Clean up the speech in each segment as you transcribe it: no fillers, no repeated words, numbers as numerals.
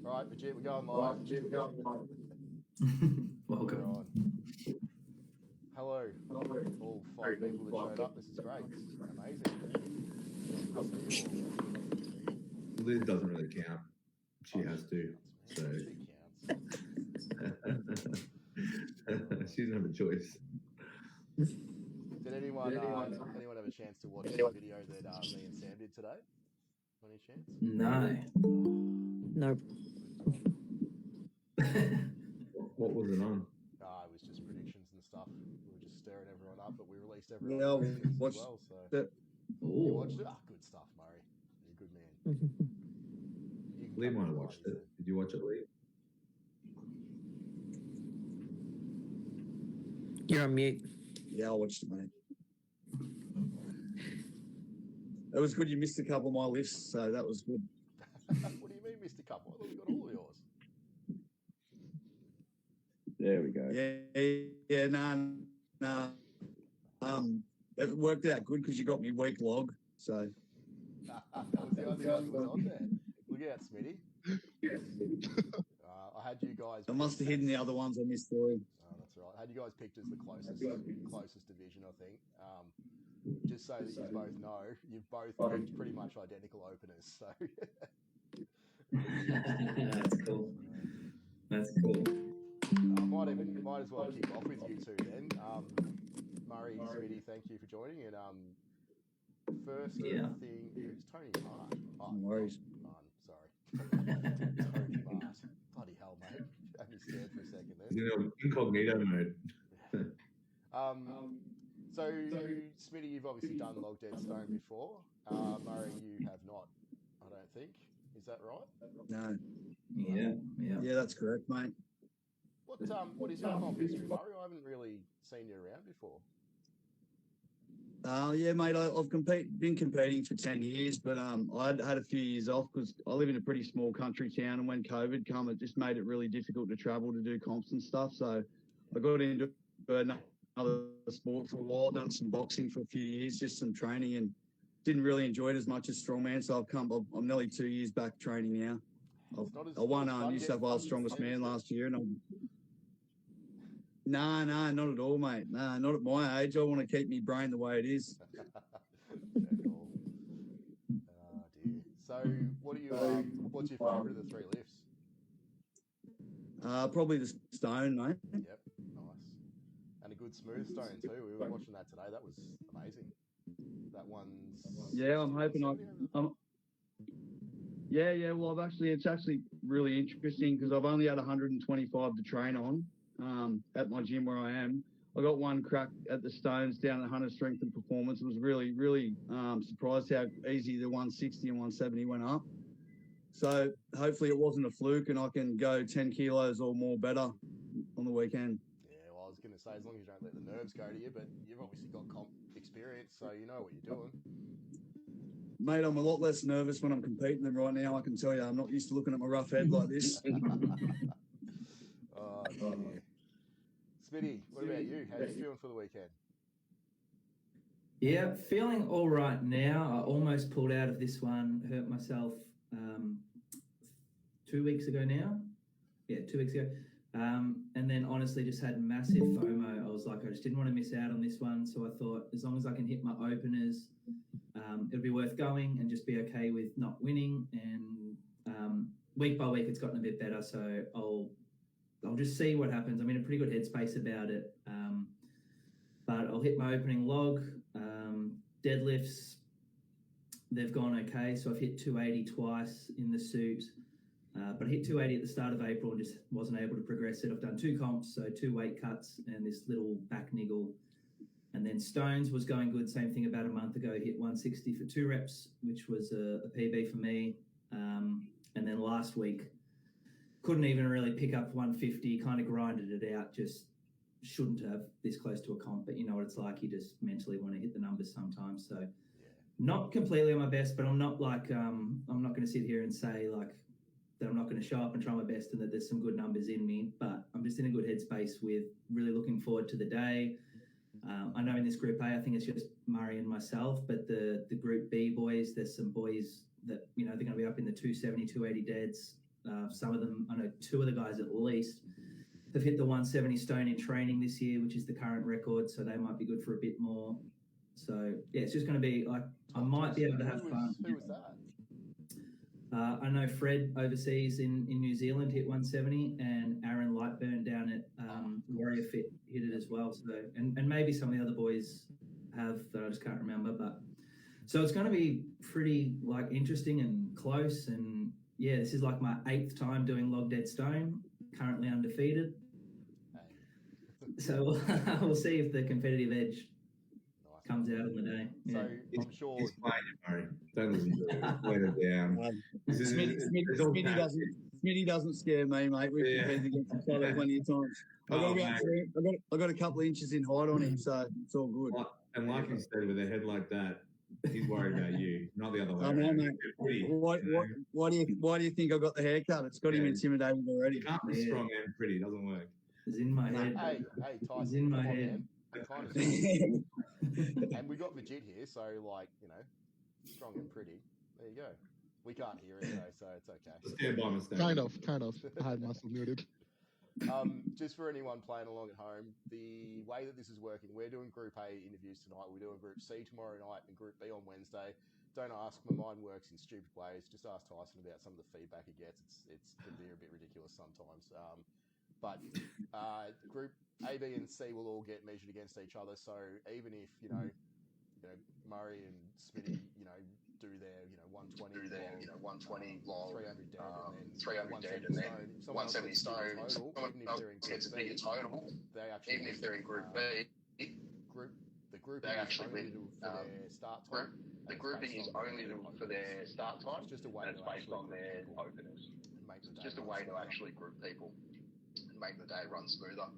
All right, Vijit, we're going live. Welcome. We're on. Hello, all 5 people that showed up. This is great. Amazing. Liz doesn't really count. She has to. So. She counts. She doesn't have a choice. Did anyone have a chance to watch the video that me and Sam did today? Any chance? No. Nope. What was it on? It was just predictions and stuff. We were just stirring everyone up, but we released everyone as well. So you watched it? Good stuff, Murray. You're a good man. Lee might have watched it. Did you watch it, Lee? You're on mute. Yeah, I watched it, mate. It was good. You missed a couple of my lifts, so that was good. What do you mean missed a couple? I thought we got all of yours. There we go. Yeah, no. It worked out good because you got me weak log, so. That was the only one that was on there. Look out, Smitty. I had you guys. I must have hidden the other ones I missed for you. Oh, that's right. I had you guys picked as the closest division, I think. Just so that you both know, you've both picked pretty much identical openers. So That's cool. That's cool. Might as well kick off with you two then. Murray, Smitty, thank you for joining. And first thing is Tony Mart. Oh, No worries. Sorry. Tony Mart. Bloody hell, mate. You had me scared for a second there. Incognito mode. So, Smitty, you've obviously done Log Dead Stone before. Murray, you have not, I don't think. Is that right? No. Yeah. Yeah, that's correct, mate. What is your comp history, Murray? I haven't really seen you around before. Yeah, mate, I've been competing for 10 years, but I had a few years off because I live in a pretty small country town, and when COVID came, it just made it really difficult to travel to do comps and stuff. So I got into another sport for a while, done some boxing for a few years, just some training, and didn't really enjoy it as much as strongman. So I'm nearly 2 years back training now. I won New South Wales Strongest Man last year, and No, not at all, mate. No, not at my age. I want to keep my brain the way it is. Oh dear. So, what's your favourite of the 3 lifts? Probably the stone, mate. Yep, nice. And a good smooth stone too. We were watching that today. That was amazing. That one's. Yeah, I'm hoping Well, it's actually really interesting because I've only had 125 to train on. At my gym where I am, I got one crack at the stones down at Hunter Strength and Performance. I was really surprised how easy the 160 and 170 went up. So hopefully it wasn't a fluke and I can go 10 kilos or more better on the weekend. Yeah, well, I was going to say, as long as you don't let the nerves go to you, but you've obviously got comp experience, so you know what you're doing. Mate, I'm a lot less nervous when I'm competing than right now. I can tell you, I'm not used to looking at my rough head like this. Oh, dear. Smitty, what about you? How are you feeling for the weekend? Yeah, feeling all right now. I almost pulled out of this one, hurt myself 2 weeks ago now. Yeah, 2 weeks ago. And then honestly just had massive FOMO. I was like, I just didn't want to miss out on this one. So I thought as long as I can hit my openers, it'll be worth going and just be okay with not winning. And week by week, it's gotten a bit better. So I'll just see what happens. I'm in a pretty good headspace about it. But I'll hit my opening log. Deadlifts, they've gone okay. So I've hit 280 twice in the suit. But I hit 280 at the start of April and just wasn't able to progress it. I've done 2 comps, so 2 weight cuts and this little back niggle. And then stones was going good. Same thing about a month ago. Hit 160 for 2 reps, which was a PB for me. And then last week, couldn't even really pick up 150, kind of grinded it out, just shouldn't have this close to a comp. But you know what it's like. You just mentally want to hit the numbers sometimes. So not completely on my best, but I'm not like, I'm not going to sit here and say like, that I'm not going to show up and try my best and that there's some good numbers in me, but I'm just in a good headspace with really looking forward to the day. I know in this group A, I think it's just Murray and myself, but the group B boys, there's some boys that, you know, they're going to be up in the 270, 280 deads. Some of them, I know 2 of the guys at least, have hit the 170 stone in training this year, which is the current record. So they might be good for a bit more. So yeah, it's just going to be like I might be able to have fun. Who was that? I know Fred overseas in New Zealand hit 170, and Aaron Lightburn down at Warrior Fit hit it as well. So and maybe some of the other boys have that I just can't remember. But so it's going to be pretty like interesting and close. And yeah, this is like my 8th time doing log dead stone. Currently undefeated. So we'll see if the competitive edge comes out on the day. Yeah. So I'm sure He's playing it, Murray. Don't listen to it. Let it down. Smitty doesn't scare me, mate. We've competed against each other plenty of times. I got a couple of inches in height on him, so it's all good. And like you said, with a head like that, he's worried about you, not the other way. I know, mate. Why do you think I got the haircut? It's got him intimidated already. You can't be strong and pretty. It doesn't work. It's in my head. Hey, Tyson, it's in my head. And we got Vijit here, so like, you know, strong and pretty. There you go. We can't hear it though, so it's okay. Stand by mistake. Kind of. I had muscle muted. Just for anyone playing along at home, the way that this is working, we're doing Group A interviews tonight. We're doing Group C tomorrow night and Group B on Wednesday. Don't ask, my mind works in stupid ways. Just ask Tyson about some of the feedback he gets. It can be a bit ridiculous sometimes. But Group A, B, and C will all get measured against each other. So even if you know Murray and Smitty, do their 120 long, 300 dead, and then 300 dead, and then 170 stone. Someone else gets a bigger total. They actually, even if they're in Group B, the group they actually win for their start time. The grouping is only for their start time, it's just a way and it's based on their openers. It's just a way to actually group people and make the day run smoother.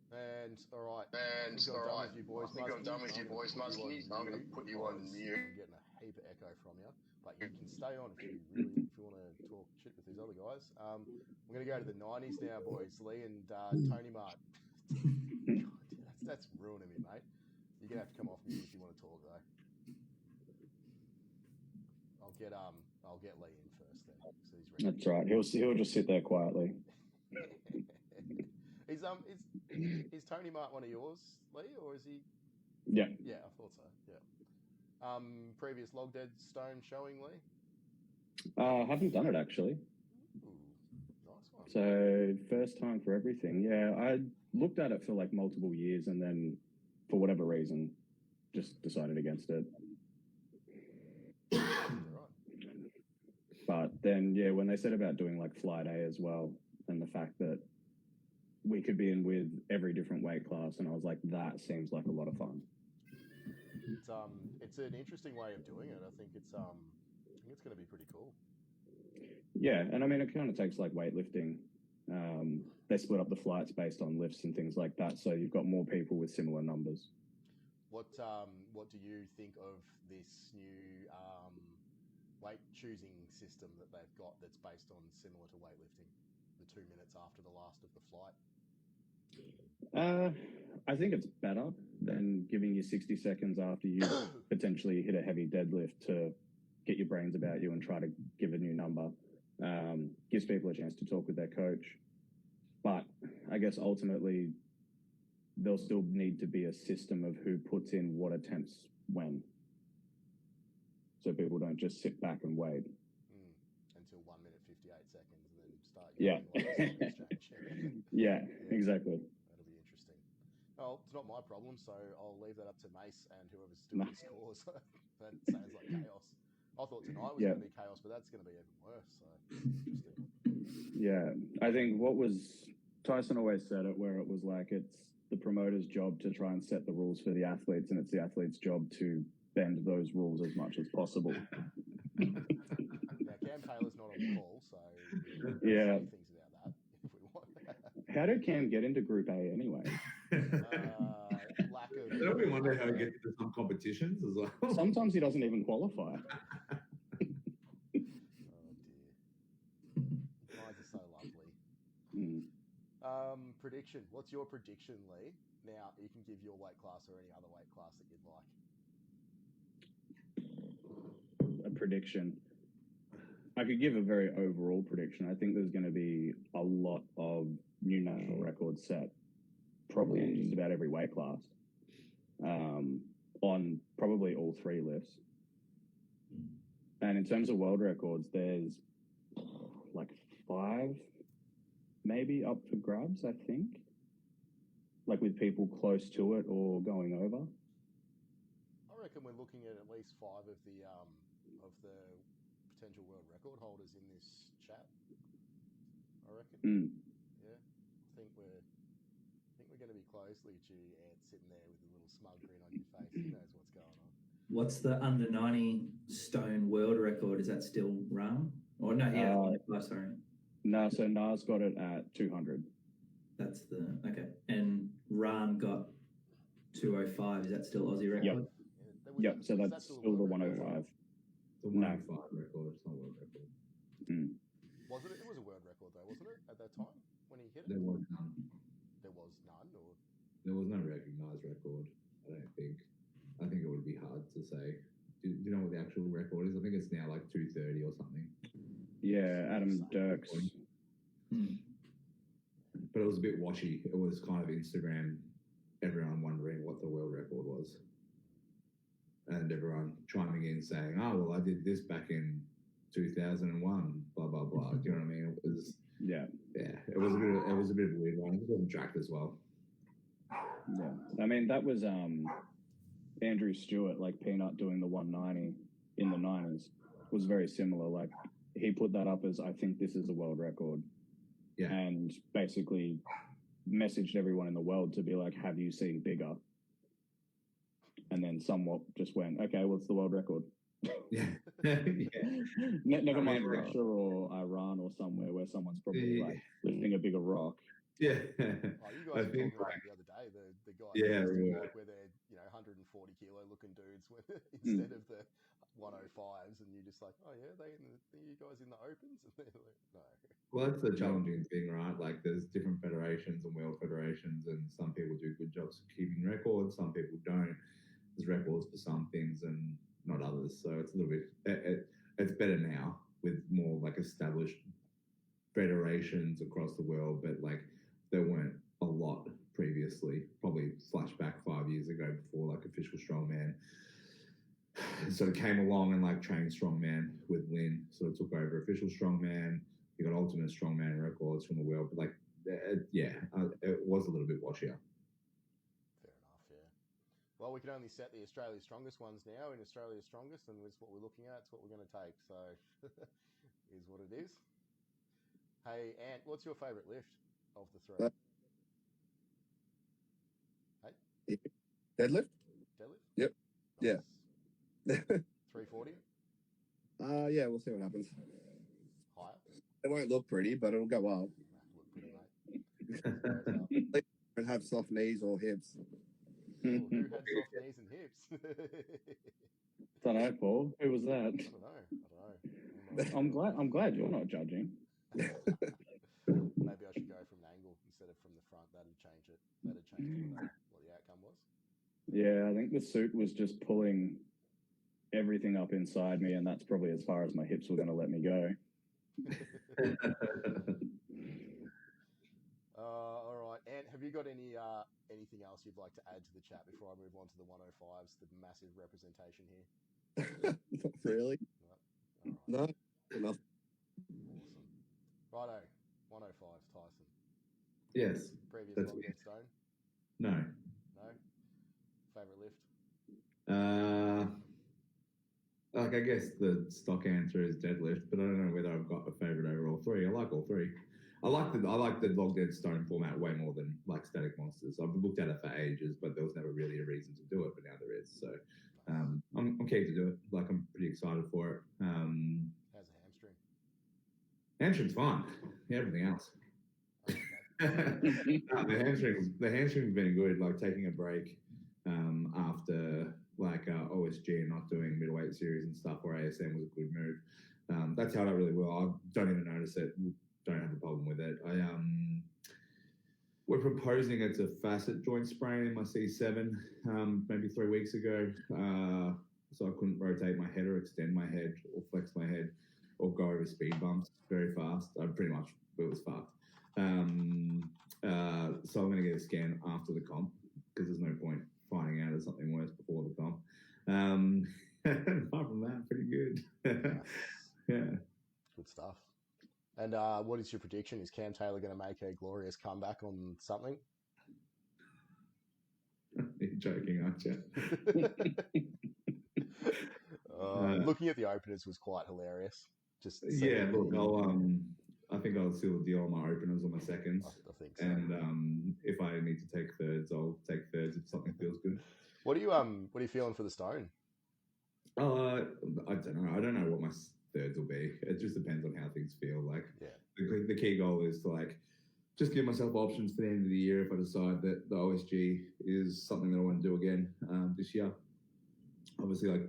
And all right, I think I'm done with you boys, Muskie. I'm going to put you on mute. I'm getting a heap of echo from you, but you can stay on if you want to talk shit with these other guys. We're going to go to the 90s now, boys. Lee and Tony Mart. That's ruining me, mate. You're going to have to come off mute if you want to talk, though. I'll get Lee in first then. So he's ready. That's right. He'll just sit there quietly. Is Tony Mart one of yours, Lee, or is he? Yeah. Yeah, I thought so. Yeah. Previous log dead stone showing, Lee? I haven't done it actually. Ooh, nice one. So first time for everything. Yeah, I looked at it for like multiple years, and then for whatever reason, just decided against it. But then, yeah, when they said about doing like fly day as well, and the fact that we could be in with every different weight class, and I was like, that seems like a lot of fun. It's an interesting way of doing it. I think it's going to be pretty cool. Yeah, and I mean, it kind of takes like weightlifting. They split up the flights based on lifts and things like that, so you've got more people with similar numbers. What do you think of this new weight choosing system that they've got that's based on similar to weightlifting? The 2 minutes after the last of the flight. I think it's better than giving you 60 seconds after you potentially hit a heavy deadlift to get your brains about you and try to give a new number. Gives people a chance to talk with their coach. But I guess ultimately there'll still need to be a system of who puts in what attempts when. So people don't just sit back and wait. Until 1 minute 58 seconds and then start. Yeah, exactly. That'll be interesting. Well, it's not my problem, so I'll leave that up to Mace and whoever's still the scores. That sounds like chaos. I thought tonight was going to be chaos, but that's going to be even worse. So interesting. Yeah, I think Tyson always said it, where it was like it's the promoter's job to try and set the rules for the athletes, and it's the athlete's job to bend those rules as much as possible. Now, Cam Taylor's not on the call, so we yeah. can say things about that if we want. How did Cam get into Group A anyway? Lack of. Don't we wonder how he gets into some competitions as well? Sometimes he doesn't even qualify. Oh dear. Guys are so lovely. Prediction. What's your prediction, Lee? Now, you can give your weight class or any other weight class that you'd like. A prediction. I could give a very overall prediction. I think there's going to be a lot of new national records set, probably in just about every weight class, on probably all three lifts. And in terms of world records, there's like 5 maybe up for grabs, I think, like with people close to it or going over. I reckon we're looking at least 5 of the potential world record holders in this chat. I reckon. Yeah, I think we're going to be close. Look at you, Ant, sitting there with a little smug grin on your face. Who knows what's going on? What's the under 90 stone world record? Is that still Ram? Or no, sorry. No, so Nas got it at 200. That's okay. And Ran got 205. Is that still Aussie record? Yep. So that's still the 105. The 105 record. It's not world record. Was it? It was a world record though, wasn't it? At that time when he hit it. There was none. There was none, or there was no recognised record. I don't think. I think it would be hard to say. Do you know what the actual record is? I think it's now like 230 or something. Yeah, Adam Dirks. But it was a bit washy. It was kind of Instagram, everyone wondering what the world record was. And everyone chiming in saying, oh, well, I did this back in 2001, blah, blah, blah. Do you know what I mean? It was, yeah, it was a bit of a weird one. It wasn't tracked as well. Yeah. I mean, that was Andrew Stewart, like Peanut doing the 190 in the 90s was very similar. Like he put that up as, I think this is a world record. Yeah. And basically messaged everyone in the world to be like, have you seen bigger? And then somewhat just went, okay, what's the world record? Yeah. Never mind Russia or Iran or somewhere where someone's probably like lifting a bigger rock. Oh, you guys were talking about the other day, the guys where they're 140 kilo looking dudes instead of the 105s, and you're just like, oh yeah, you guys in the opens, and they're like, no. Well, that's the challenging thing, right? Like, there's different federations and world federations, and some people do good jobs of keeping records, some people don't. There's records for some things and not others, so it's a little bit. It's better now with more like established federations across the world, but like there weren't a lot previously. Probably flashback 5 years ago before like official strongman sort of came along and like trained strongman with Lynn, sort of took over official strongman. You got ultimate strongman records from the world, but like it was a little bit washier. Fair enough, yeah. Well, we can only set the Australia's strongest ones now in Australia's strongest, and it's what we're looking at. It's what we're going to take. So, is what it is. Hey, Ant, what's your favourite lift of the 3? Hey? Deadlift? Yep. Nice. Yeah. 340? Yeah, we'll see what happens. Higher? It won't look pretty, but it'll go up. Look pretty, mate. Don't have soft knees or hips. Who had soft knees and hips? Don't know, Paul. Who was that? I don't know. I'm glad you're not judging. Maybe I should go from an angle instead of from the front. That'd change it. That'd change what the outcome was. Yeah, I think the suit was just pulling everything up inside me, and that's probably as far as my hips were going to let me go. All right, and have you got anything else you'd like to add to the chat before I move on to the 105s, the massive representation here? Not really. No. Right. No, enough. Awesome. Righto, 105s, Tyson. Yes. Previous That's Long Dead Stone? No. No? Favourite lift? Like I guess the stock answer is deadlift, but I don't know whether I've got a favourite over all 3. I like all 3. I like the Long Dead Stone format way more than like Static Monsters. I've looked at it for ages, but there was never really a reason to do it, but now there is. So I'm keen to do it. Like I'm pretty excited for it. How's the hamstring? Hamstring's fine. Yeah, everything else. The hamstring's been good. Like taking a break after like OSG and not doing middleweight series and stuff, or ASM was a good move. That's held up really well. I don't even notice it. Don't have a problem with it. We're proposing it's a facet joint sprain in my C7 maybe 3 weeks ago. So I couldn't rotate my head or extend my head or flex my head or go over speed bumps very fast. I pretty much it was fucked. So I'm going to get a scan after the comp because there's no point finding out of something worse before the comp. Apart from that, pretty good. Yeah. Good stuff. And what is your prediction? Is Cam Taylor going to make a glorious comeback on something? You're joking, aren't you? Looking at the openers was quite hilarious. Just yeah, look, I think I'll seal the deal on my openers or my seconds. I think so. And if I need to take thirds, I'll take thirds if something feels good. What are you feeling for the stone? I don't know. I don't know what my thirds will be. It just depends on how things feel. Like, the key goal is to just give myself options for the end of the year if I decide that the OSG is something that I want to do again this year. Obviously,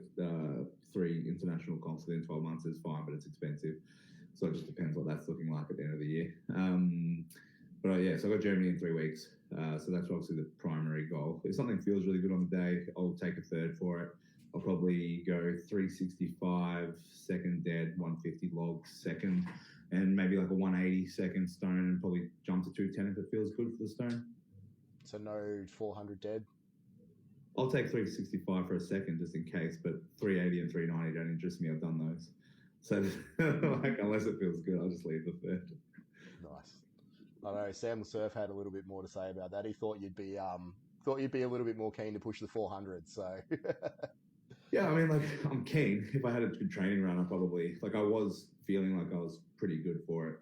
3 international comps within 12 months is fine, but it's expensive. So it just depends what that's looking like at the end of the year. So I got Germany in 3 weeks. So that's obviously the primary goal. If something feels really good on the day, I'll take a third for it. I'll probably go 365 second dead, 150 log second, and maybe a 180 second stone, and probably jump to 210 if it feels good for the stone. So no 400 dead? I'll take 365 for a second just in case, but 380 and 390 don't interest me. I've done those. So unless it feels good, I'll just leave the third. Nice. I know Sam the Surf had a little bit more to say about that. He thought you'd be a little bit more keen to push the 400. So yeah, I mean, I'm keen. If I had a good training run, I probably I was feeling like I was pretty good for it.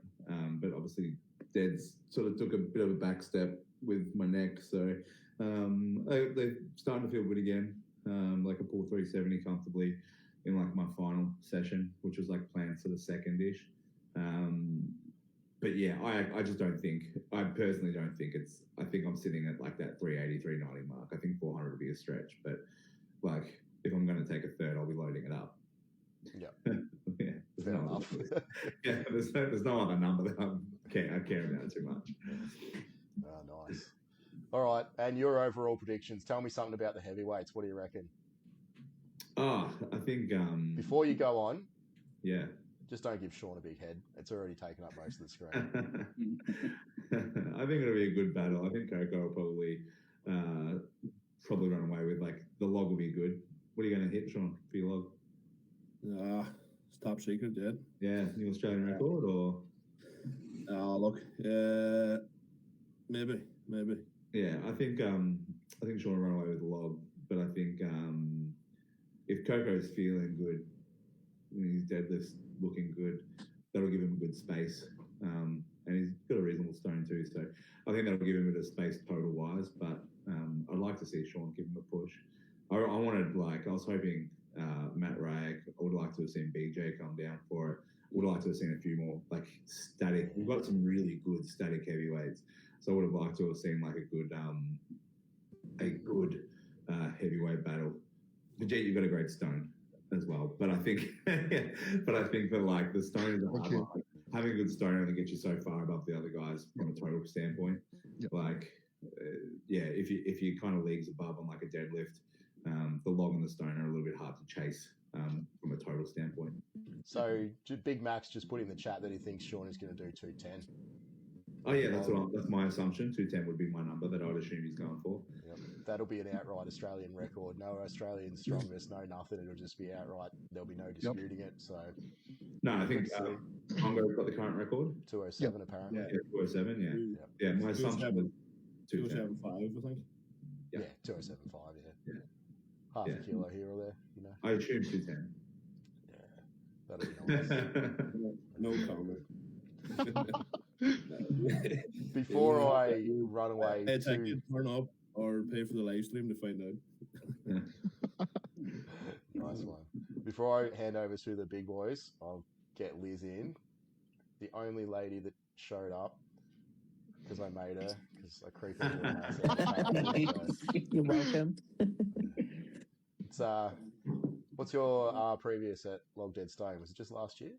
But obviously, Dead's sort of took a bit of a back step with my neck, so they're starting to feel good again. I pulled 370 comfortably in my final session, which was planned for the second-ish. But yeah, I just don't think, I personally don't think I think I'm sitting at that 380, 390 mark. I think 400 would be a stretch, but if I'm going to take a third, I'll be loading it up. Yeah. Yeah. There's no other number that I care about too much. Oh, nice. All right. And your overall predictions, tell me something about the heavyweights. What do you reckon? I think... Before you go on... Yeah. Just don't give Sean a big head. It's already taken up most of the screen. I think it'll be a good battle. I think Coco will probably run away with the log will be good. What are you going to hit, Sean, for your log? It's top secret, Dead. Yeah, new Australian record or? Look, maybe. Yeah, I think Sean will run away with the log, but I think if Coco's feeling good, his deadlift's looking good, that'll give him a good space. And he's got a reasonable stone too, so I think that'll give him a bit of space total wise. But I'd like to see Sean give him a push. I wanted I was hoping Matt Rag. I would like to have seen BJ come down for it. Would like to have seen a few more static. We've got some really good static heavyweights, so I would have liked to have seen a good heavyweight battle. Vijay, you've got a great stone as well, but I think that the stone is a hard one. Having a good stone only gets you so far above the other guys from a total standpoint. Yep. If you kind of leagues above on a deadlift, the log and the stone are a little bit hard to chase from a total standpoint. So Big Max just put in the chat that he thinks Sean is going to do 210. Oh yeah, that's my assumption. 210 would be my number that I'd assume he's going for. Yep. That'll be an outright Australian record. No Australian strongest, no nothing. It'll just be outright. There'll be no disputing it. So no, I think Congo's got the current record. 207 apparently. Yeah, 207. Yeah. My assumption was 275, I think. Yeah, 275. Yeah. Half a kilo here or there. I assume 210. Yeah, that'll be nice. No comment. Before I run away, turn up or pay for the live stream to find out. Nice one. Before I hand over to the big boys, I'll get Liz in. The only lady that showed up because I made her, because I creeped into her. You're welcome. It's what's your previous at Log Dead Stone? Was it just last year?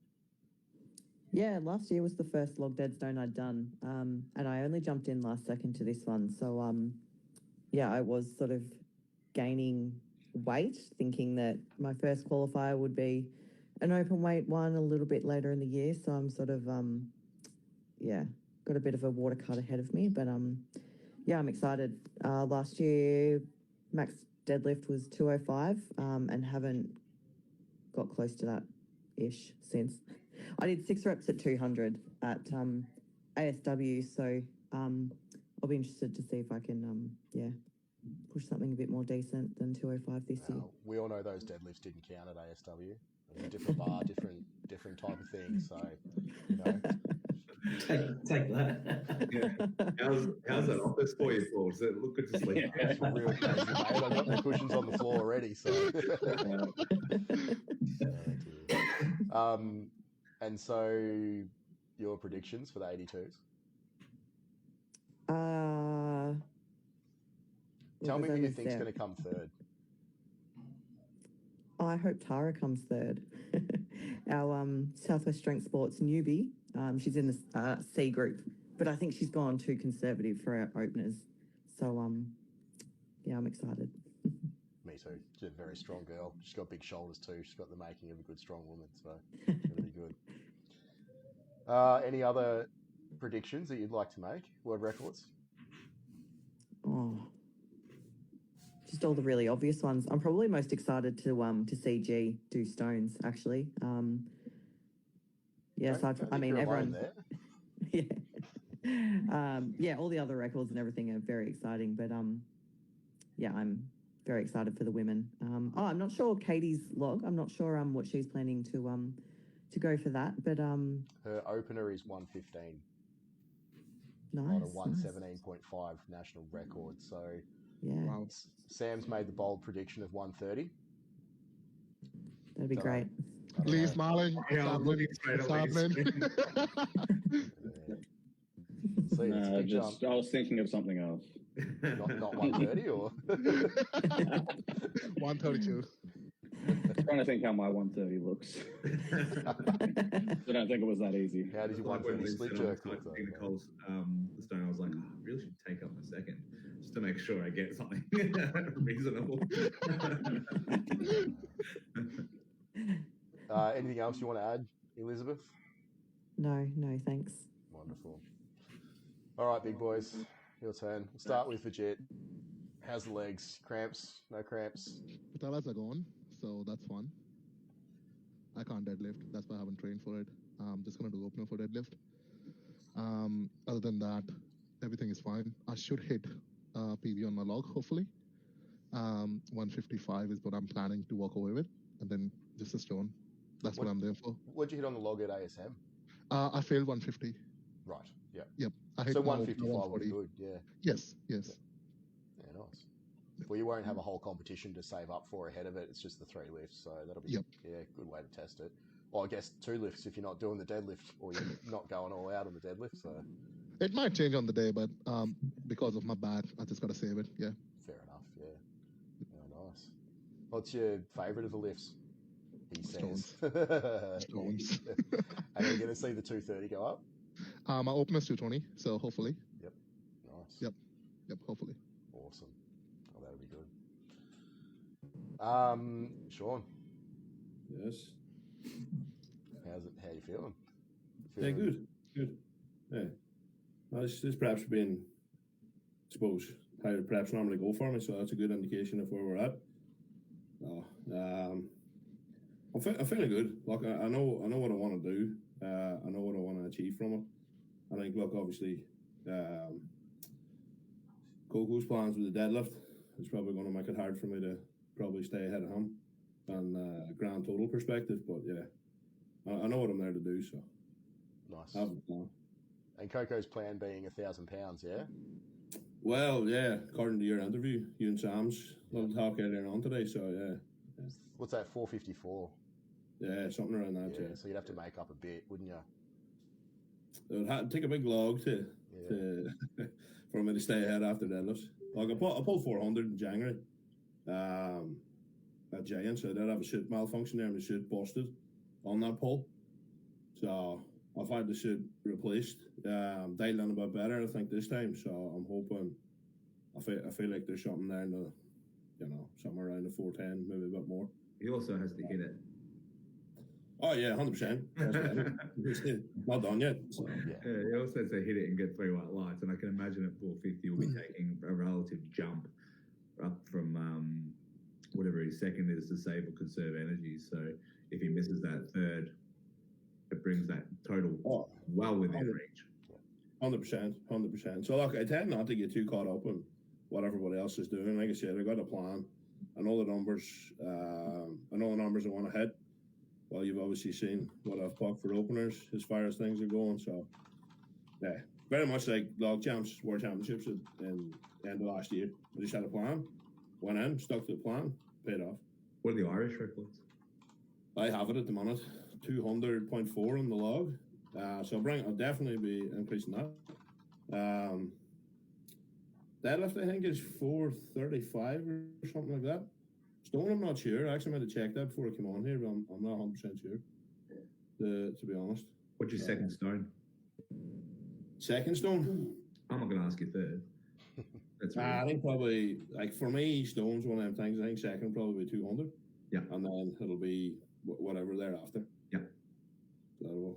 Yeah, last year was the first Log Dead Stone I'd done, and I only jumped in last second to this one. So, I was sort of gaining weight, thinking that my first qualifier would be an open weight one a little bit later in the year, so I'm sort of got a bit of a water cut ahead of me, but yeah, I'm excited. Last year, max deadlift was 205, and haven't got close to that ish since. I did 6 reps at 200 at ASW, so I'll be interested to see if I can push something a bit more decent than 205 this year. We all know those deadlifts didn't count at ASW. It was a different bar, different type of thing. So, you know. Take that. Yeah. How's that office for you, Paul? Does it look good to sleep? It's real crazy, mate. I've got the cushions on the floor already. So. And so, your predictions for the 82s? Tell me who you think's going to come third. I hope Tara comes third. Our Southwest Strength Sports newbie. She's in the C group, but I think she's gone too conservative for our openers. So, yeah, I'm excited. Me too. She's a very strong girl. She's got big shoulders too. She's got the making of a good, strong woman. So, really good. Any other predictions that you'd like to make? World records? Oh, just all the really obvious ones. I'm probably most excited to see G do stones, actually. Yeah, I mean, everyone. Yeah, all the other records and everything are very exciting, but yeah, I'm very excited for the women. I'm not sure Katie's log. I'm not sure what she's planning to go for that, but her opener is 115. Nice. On a 117.5 national record. So yeah, Wow. Sam's made the bold prediction of 130. That'd be great. Please, Marley. Yeah, I'm looking straight What's away. happening? So it's a big jump. I was thinking of something else. Not 130 or 132. Trying to think how my 130 looks. I don't think it was that easy. How did you 130 split jerk look though? The stone, I was like, I really should take up a second just to make sure I get something reasonable. Anything else you want to add, Elizabeth? No, thanks. Wonderful. All right, big boys, your turn. We'll start with Vijit. How's the legs? Cramps? No cramps? Patalas are gone, so that's fun. I can't deadlift. That's why I haven't trained for it. I'm just going to do opener for deadlift. Other than that, everything is fine. I should hit PB on my log, hopefully. 155 is what I'm planning to walk away with, and then just a stone. That's what I'm there for. What'd you hit on the log at ASM? I failed 150. Right, yeah. Yep. I hit so 155 was good, yeah. Yes. Yeah, nice. Well, you won't have a whole competition to save up for ahead of it. It's just the 3 lifts, so that'll be a good way to test it. Well, I guess 2 lifts if you're not doing the deadlift or you're not going all out on the deadlift. So it might change on the day, but because of my back, I just got to save it. Yeah. Fair enough. Yeah, nice. What's your favourite of the lifts? He says. Stones. And are you going to see the 230 go up? My opener's 220, so hopefully. Yep. Nice. Yep. Hopefully. Awesome. Oh, that'll be good. Sean. Yes. How you feeling? Yeah, good. Yeah. Well, this perhaps been, I suppose, how it perhaps normally go for me, so that's a good indication of where we're at. I'm feeling good. Like I know what I want to do. I know what I want to achieve from it. I think, look, obviously, Coco's plans with the deadlift is probably going to make it hard for me to probably stay ahead of him on a grand total perspective. But yeah, I know what I'm there to do. So nice. I have a plan. And Coco's plan being 1,000 pounds, yeah. Well, yeah, according to your interview, you and Sam's little talk earlier on today. So yeah. What's that? 454. Yeah, something around that. Yeah. So you'd have to make up a bit, wouldn't you? It would have to take a big log to for me to stay ahead after deadlifts. Like I pulled 400 in January at Giants. I did have a chute malfunction there, and the chute busted on that pull. So I've had the chute replaced, dialed in a bit better, I think, this time. So I'm hoping. I feel like there's something there in the, somewhere around the 410, maybe a bit more. He also has to hit it. Oh yeah, 100%. Not done yet. So. He also says to hit it and get 3 white lights, and I can imagine at 450 will be taking a relative jump up from whatever his second is to save or conserve energy. So if he misses that third, it brings that total well within reach. 100%, 100%. So look, I tend not to get too caught up in what everybody else is doing. Like I said, I got a plan. I know the numbers. I want to hit. Well, you've obviously seen what I've booked for openers as far as things are going. So, yeah, very much like Log Champs, World Championships in the end of last year. I just had a plan, went in, stuck to the plan, paid off. What are the Irish records? I have it at the minute, 200.4 on the log. So I'll definitely be increasing that. Deadlift, I think, is 435 or something like that. Stone, I'm not sure. I actually meant to check that before I came on here, but I'm not 100% sure, to be honest. What's your second stone? Second stone? I'm not going to ask you third. That's I think probably, like, for me, stone's one of them things. I think second probably be 200. Yeah. And then it'll be whatever thereafter. Yeah. So,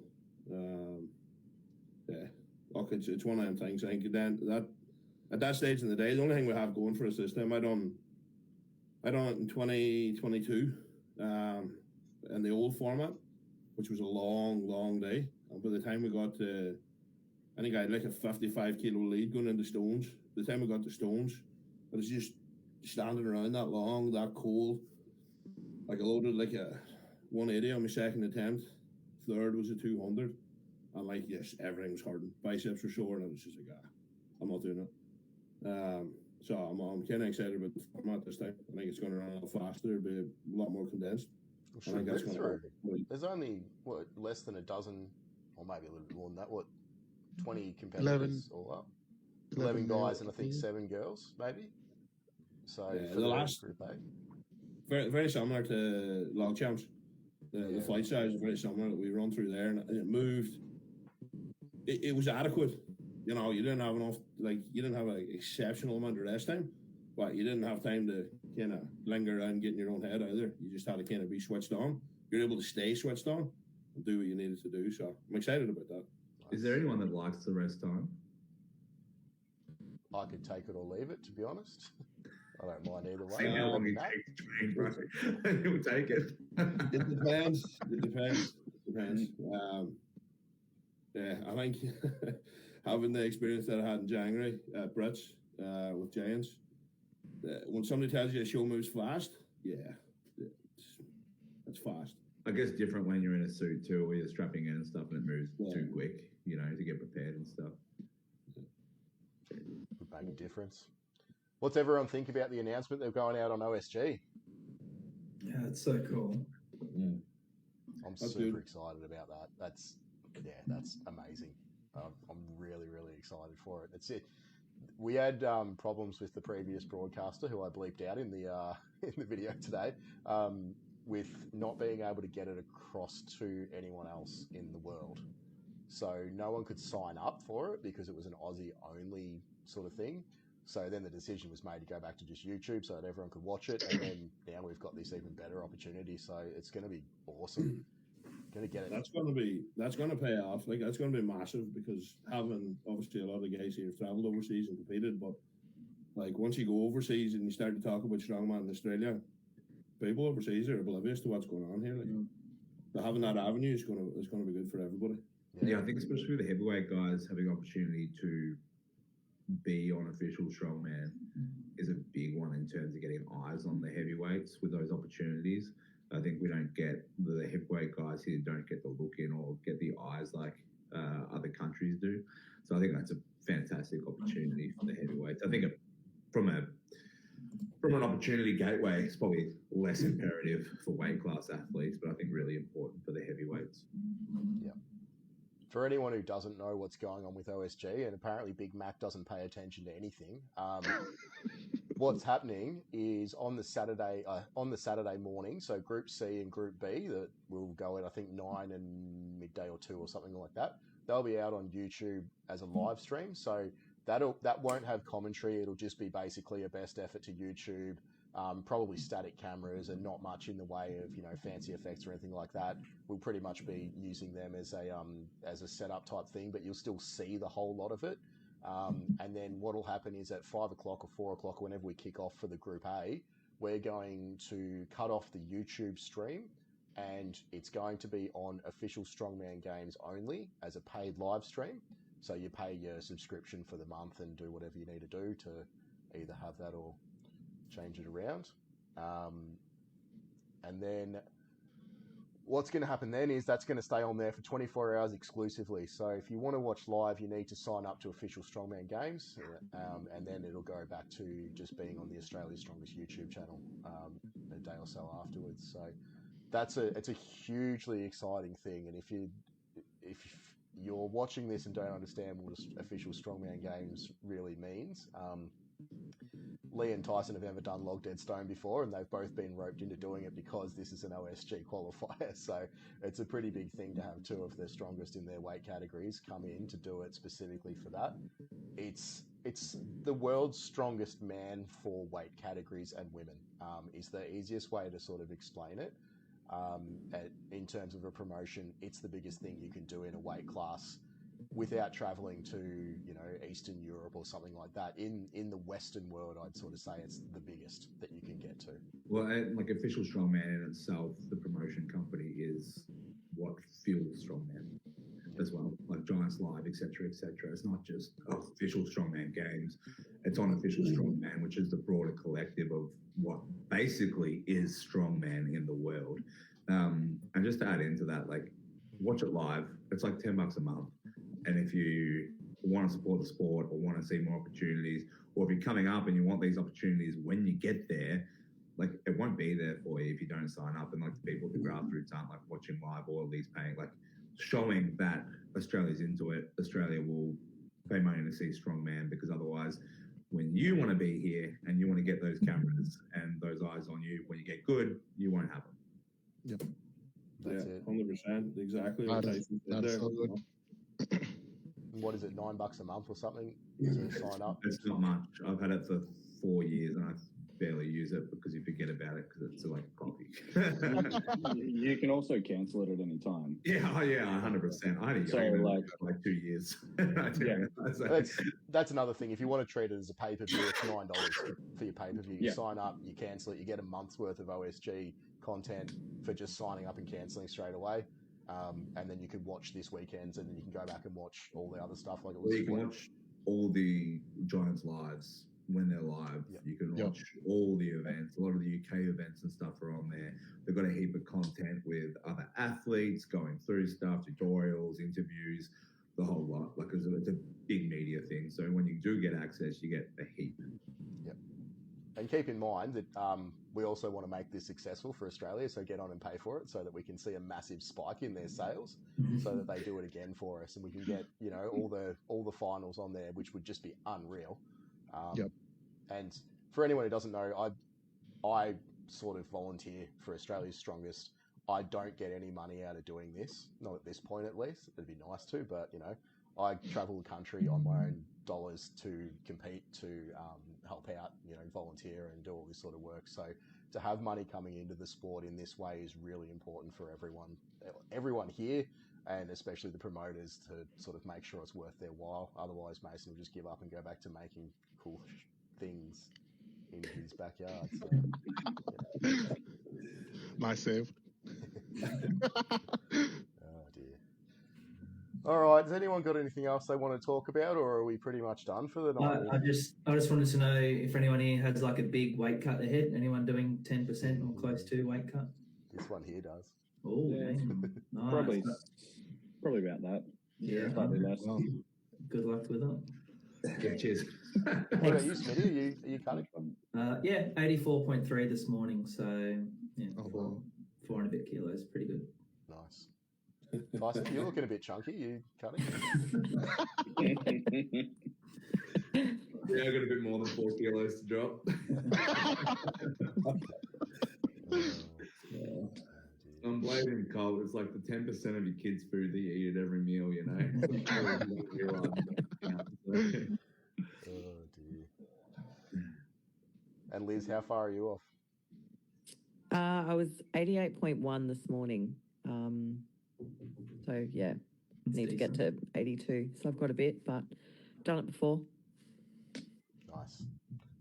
yeah. Look, it's one of them things. I think then that at that stage in the day, the only thing we have going for us this time, I done it in 2022 in the old format, which was a long day. And by the time we got to, I think I had like a 55 kilo lead going into stones. By the time we got to stones, I was just standing around that long, that cold. Like I loaded like a 180 on my second attempt. Third was a 200. And like, yes, everything was hurting. Biceps were sore, and I was just like, I'm not doing it. So I'm kind of excited about the format this time. I think it's going to run a lot faster, it'll be a lot more condensed. I think that's There's only, less than a dozen, or maybe a little bit more than that, 20 competitors all up? 11 guys and I think 7 girls, maybe? So yeah, for the last group A. Very similar to Log Champs. The flight size is very similar that we run through there, and it moved. It was adequate. You know, you didn't have enough, like, you didn't have an exceptional amount of rest time, but you didn't have time to kind of linger around getting your own head either. You just had to kind of be switched on. You're able to stay switched on and do what you needed to do. So I'm excited about that. Is there anyone that likes the rest time? I could take it or leave it, to be honest. I don't mind either way. See how long you take to train, bro. You'll take it. It depends. Yeah, I think having the experience that I had in January at Brits with Giants, when somebody tells you a show moves fast, it's fast. I guess different when you're in a suit too, where you're strapping in and stuff, and it moves too quick, you know, to get prepared and stuff. Would make a difference. What's everyone think about the announcement they're going out on OSG? Yeah, it's so cool. I'm super excited about that. That's amazing. I'm really excited for it. That's it. We had problems with the previous broadcaster, who I bleeped out in the in the video today, with not being able to get it across to anyone else in the world. So no one could sign up for it because it was an Aussie only sort of thing. So then the decision was made to go back to just YouTube so that everyone could watch it. And then now we've got this even better opportunity. So it's going to be awesome. Going to get it. That's going to pay off. Like, that's going to be massive, because having obviously a lot of the guys here have traveled overseas and competed, but like once you go overseas and you start to talk about strongman in Australia, people overseas are oblivious to what's going on here. Like, so having that avenue is going to be good for everybody. Yeah, I think especially the heavyweight guys having opportunity to be on official strongman is a big one in terms of getting eyes on the heavyweights with those opportunities. I think we don't get the heavyweight guys here don't get the look in or get the eyes like other countries do. So I think that's a fantastic opportunity for the heavyweights. I think from an opportunity gateway, it's probably less imperative for weight class athletes, but I think really important for the heavyweights. Yeah. For anyone who doesn't know what's going on with OSG, and apparently Big Mac doesn't pay attention to anything, what's happening is on the Saturday morning, so Group C and Group B, that will go at I think 9 and midday or 2 or something like that. They'll be out on YouTube as a live stream, so that won't have commentary. It'll just be basically a best effort to YouTube probably static cameras and not much in the way of, you know, fancy effects or anything like that. We'll pretty much be using them as a setup type thing, but you'll still see the whole lot of it. And then what will happen is at 5 o'clock or 4 o'clock, whenever we kick off for the Group A, we're going to cut off the YouTube stream, and it's going to be on Official Strongman Games only as a paid live stream. So you pay your subscription for the month and do whatever you need to do to either have that or change it around. And then what's going to happen then is that's going to stay on there for 24 hours exclusively. So if you want to watch live, you need to sign up to Official Strongman Games, and then it'll go back to just being on the Australia's Strongest YouTube channel a day or so afterwards. So it's a hugely exciting thing. And if you're watching this and don't understand what Official Strongman Games really means, Lee and Tyson have never done Log Dead Stone before, and they've both been roped into doing it because this is an OSG qualifier. So it's a pretty big thing to have two of the strongest in their weight categories come in to do it specifically for that. It's the world's strongest man for weight categories and women, is the easiest way to sort of explain it. In terms of a promotion, it's the biggest thing you can do in a weight class without traveling to, you know, Eastern Europe or something like that. In the Western world, I'd sort of say it's the biggest that you can get to. Well, like Official Strongman in itself, the promotion company is what fuels Strongman as well, like Giants Live, etc., etc. It's not just Official Strongman Games; it's on Official Strongman, which is the broader collective of what basically is Strongman in the world. And just to add into that, like, watch it live. It's like $10 a month. And if you want to support the sport or want to see more opportunities, or if you're coming up and you want these opportunities when you get there, like, it won't be there for you if you don't sign up. And like the people at the grassroots aren't like watching live or at least paying, like showing that Australia's into it. Australia will pay money to see Strongman, because otherwise, when you want to be here and you want to get those cameras and those eyes on you, when you get good, you won't have them. Yep. That's it. 100%. Exactly what Tyson said there. So good. What is it, $9 a month or something to sign up? It's not much. I've had it for 4 years and I barely use it because you forget about it because it's like coffee. You can also cancel it at any time. Yeah, 100%. I had a like 2 years. That's another thing. If you want to treat it as a pay-per-view, it's $9 for your pay-per-view. You sign up, you cancel it, you get a month's worth of OSG content for just signing up and cancelling straight away. And then you could watch this weekend's, and then you can go back and watch all the other stuff. Like it was, you can watch all the Giants lives when they're live. Yep. You can watch all the events. A lot of the UK events and stuff are on there. They've got a heap of content with other athletes going through stuff, tutorials, interviews, the whole lot. Like it's a big media thing. So when you do get access, you get a heap. Yep. And keep in mind that we also want to make this successful for Australia, so get on and pay for it so that we can see a massive spike in their sales, so that they do it again for us, and we can get, you know, all the finals on there, which would just be unreal. And for anyone who doesn't know, I sort of volunteer for Australia's Strongest. I don't get any money out of doing this, not at this point at least. It'd be nice to, but you know, I travel the country on my own dollars to compete, to help out, you know, volunteer and do all this sort of work. So to have money coming into the sport in this way is really important for everyone here, and especially the promoters, to sort of make sure it's worth their while. Otherwise, Mason will just give up and go back to making cool things in his backyard. So, yeah. Nice save. Oh dear. All right. Has anyone got anything else they want to talk about, or are we pretty much done for the night? I just wanted to know if anyone here has like a big weight cut ahead. Anyone doing 10% or close to weight cut? This one here does. Oh, yeah. Nice. Probably about that. Yeah, slightly less. Well, good luck with it. Yeah, cheers. What about you, Smitty? Are you cutting? 84.3 this morning. So yeah, 4 and a bit kilos. Pretty good. Nice. Tyson, you're looking a bit chunky. You cutting? Yeah, I got a bit more than 4 kilos to drop. I'm blaming Cole. It's like the 10% of your kids' food that you eat at every meal, you know. Oh dear. And Liz, Liz, how far are you off? I was 88.1 this morning. So yeah, need to get to 82. So I've got a bit, but done it before. Nice.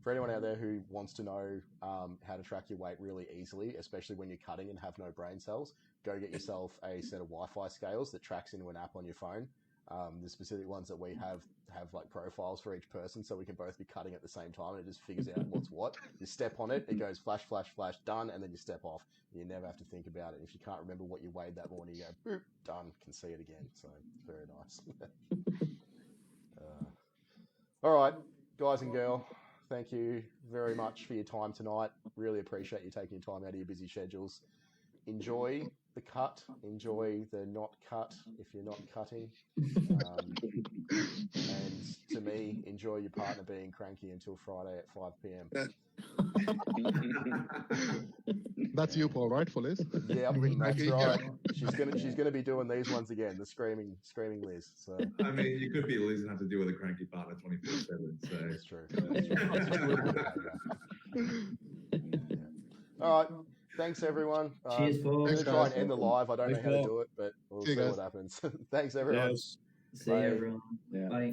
For anyone out there who wants to know how to track your weight really easily, especially when you're cutting and have no brain cells, go get yourself a set of Wi-Fi scales that tracks into an app on your phone. The specific ones that we have like profiles for each person, so we can both be cutting at the same time, and it just figures out what's what. You step on it, it goes flash, flash, flash, done, and then you step off. You never have to think about it. If you can't remember what you weighed that morning, you go, boop, done, can see it again. So it's very nice. All right, guys and girl, thank you very much for your time tonight. Really appreciate you taking your time out of your busy schedules. Enjoy the cut. Enjoy the not cut if you're not cutting. And to me, enjoy your partner being cranky until Friday at 5 p.m. That's you, Paul, right, for Liz? Yeah, that's right. She's gonna be doing these ones again. The screaming Liz. So I mean, you could be Liz and have to deal with a cranky partner 24/7. So that's true. Yeah. All right. Thanks, everyone. Cheers, Paul. I'm going to try and end the live. I don't know Thanks, how to Paul. do it, but we'll See see you what guys. happens. Thanks, everyone. Yes. See you, everyone. Yeah. Bye.